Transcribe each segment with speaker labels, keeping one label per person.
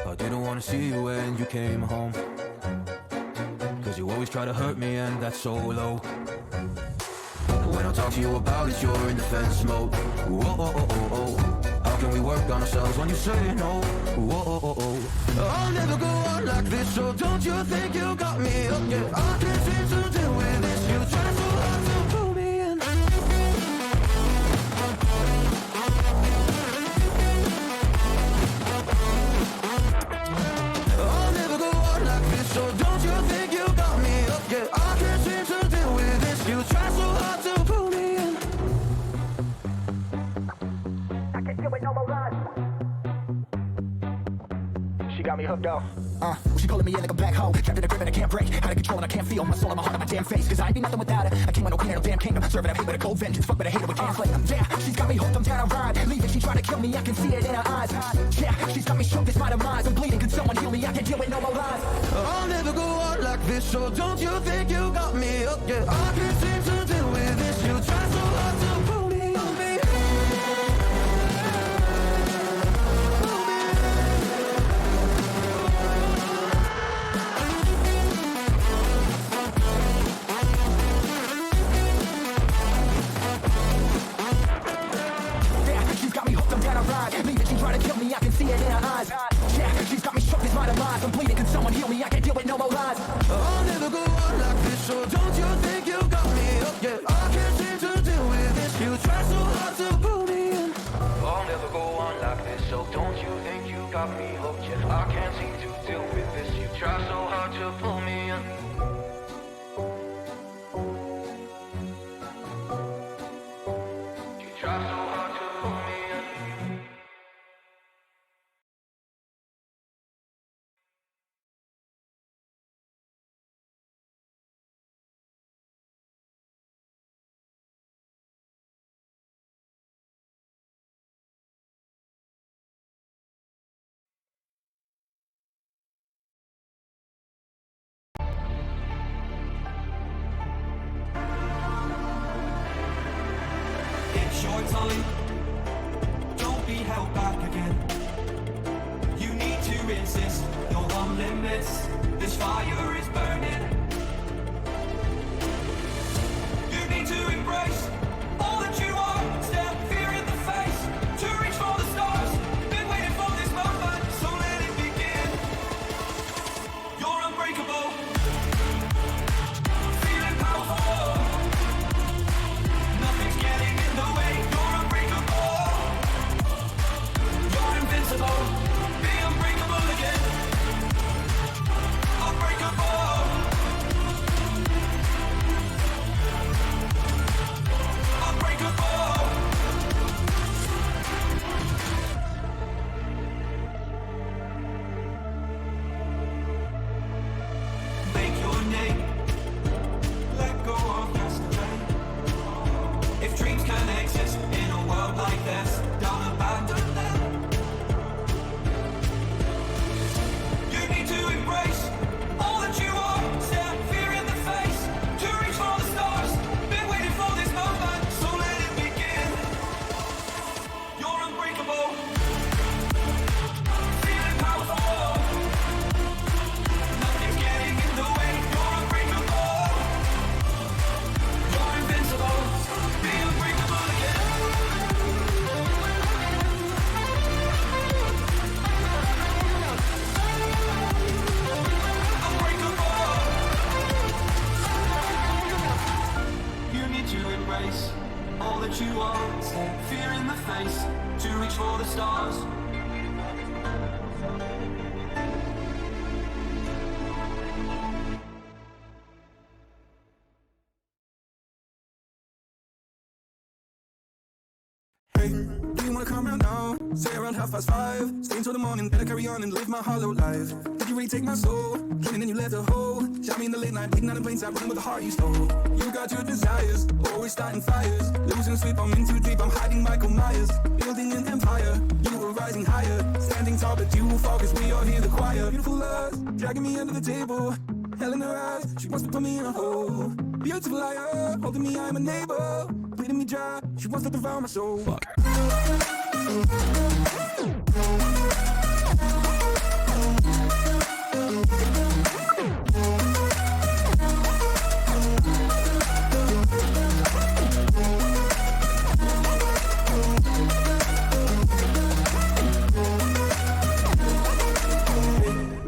Speaker 1: I didn't wanna see you when you came home, 'cause you always try to hurt me and that's so low. When I talk to you about it, you're in defense mode. Whoa, oh, oh, oh, oh. How can we work on ourselves when you say no? Whoa, oh, oh, oh. I'll never go on like this, so don't you think you got me up? Yeah, I can't seem to deal with this. You try so hard to pull me in. I'll never go on like this, so don't you think you got me up? Yeah, I can't seem to deal with this. You try so hard to pull me in. I can't deal with no more lies. She got me hooked up.
Speaker 2: She pulling me in like a black hole, trapped in a grip and I can't break. Out of control and I can't feel my soul and my heart on my damn face. 'Cause I ain't be nothing without her. I came with no queen and no damn kingdom, serving that hate with a cold vengeance. Fuck with a hater with translate. Yeah, she's got me hooked, I'm down a ride. Leaving, she trying to kill me, I can see it in her eyes. Yeah, she's got me shook, this my demise. I'm bleeding, can someone heal me? I can't deal with no more lies.
Speaker 1: I'll never go on like this, so don't you think you got me up? Yeah, I can't seem to deal with this. You try so hard to pull me on me.
Speaker 2: Leaving, she try to kill me, I can see it in her eyes. Yeah, she's got me shook, it's my demise. I'm bleeding, can someone heal me? I can't deal with no more lies.
Speaker 1: I'll never go on like this, so don't you think you got me up? Yeah, I can't seem to deal with this. You try so hard to pull me in. I'll never go on like this, so don't you think you got me hooked? Yeah, I can't seem to deal with this. You try so hard to pull me in. You try so hard to pull me in.
Speaker 3: Your time, don't be held back again. You need to insist you're on limits. This fire is burning. You need to embrace all that you are. Stare fear in the face to reach for the stars. Been waiting for this moment, so let it begin. You're unbreakable, feeling powerful. Nothing's getting in the way. You're unbreakable. You're invincible. Be unbreakable again. Unbreakable. Unbreakable. Make your name. Let go of yesterday. If dreams can exist in a world like this, don't abandon them. You need to embrace all that you are. Stare fear in the face to reach for the stars. Been waiting for this moment, so let it begin. You're unbreakable, feeling powerful. Nothing's getting in the way. You're unbreakable. You're invincible. Be unbreakable again. Unbreakable. You need to embrace all that you are. Stare fear in the face to reach for the stars.
Speaker 4: Hey, do you wanna come round now? Say around 5:30. Stay until the morning, better carry on and live my hollow life. Did you really take my soul? Came and then you left a hole. Shot me in the late night, bleeding out in plain sight, running with the heart you stole. You got your desires, always starting fires. Losing sleep, I'm in too deep, I'm hiding Michael Myers. Building an empire, you were rising higher. Standing tall, but you will fall, 'cause we all hear the choir. Beautiful love, dragging me under the table. Hell in her eyes, she wants to put me in a hole. Beautiful liar, holding me, I'm a neighbor. Bleeding me dry, she wants to devour my soul.
Speaker 1: Fuck.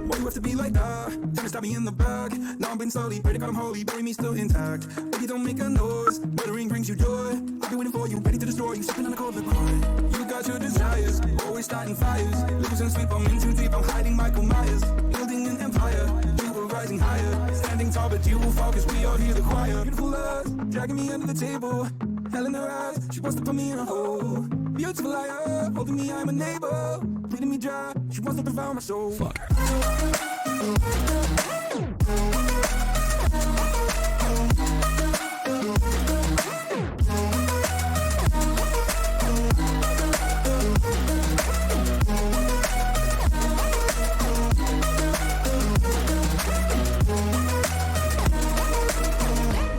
Speaker 4: Why you have to be like that? Trying to stab me in the back. Now I'm been slowly, pray to God I'm holy, bury me still intact. Baby, don't make a noise, murdering brings you joy. I've been waiting for you, ready to destroy you, sipping on a cold liqueur. You got your desires, always starting fires. Losing sleep, I'm in too deep, I'm hiding Michael Myers. Building an empire, you were rising higher. Standing tall, but you will fall, cause we all hear the choir. Beautiful love, dragging me under the table. Hell in her eyes, she wants to put me in a hole. Beautiful liar, holding me, I'm a neighbor. Bleeding me dry, she wants to devour my soul.
Speaker 1: Fuck.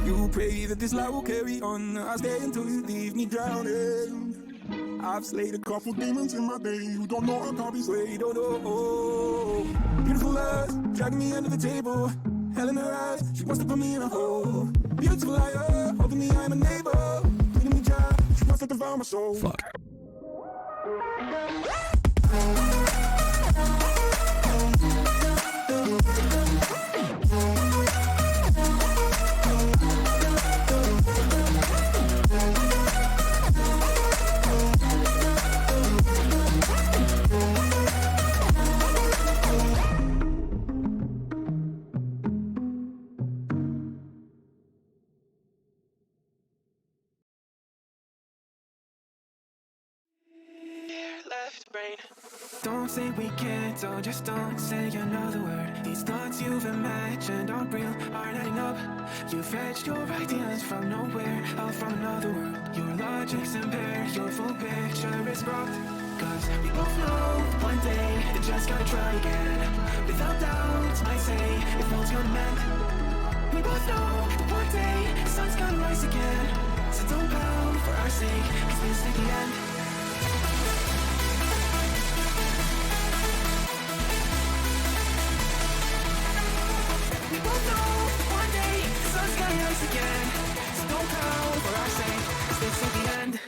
Speaker 4: You pray that this life will carry on. I'll stay until you leave me drowning. I've slayed a couple demons in my day who don't know I can't be swayed. Oh no. Beautiful lies, dragging me under the table. Hell in her eyes, she wants to put me in a hole. Beautiful liar, holding me, I'm a neighbor. Bleeding me dry, she wants to devour my soul.
Speaker 1: Fuck.
Speaker 3: Left brain. Don't say we can't, so just don't say another word. These thoughts you've imagined aren't real, aren't adding up. You fetched your ideas from nowhere, out from another world. Your logic's impaired, your full picture is broke. Cause we both know one day you just gotta try again. Without doubt, I say it falls your man. We both know that one day the sun's gonna rise again. So don't pout for our sake, cause this is the end. We both know one day the sun's gonna rise again. So don't pout for our sake, cause this is the end.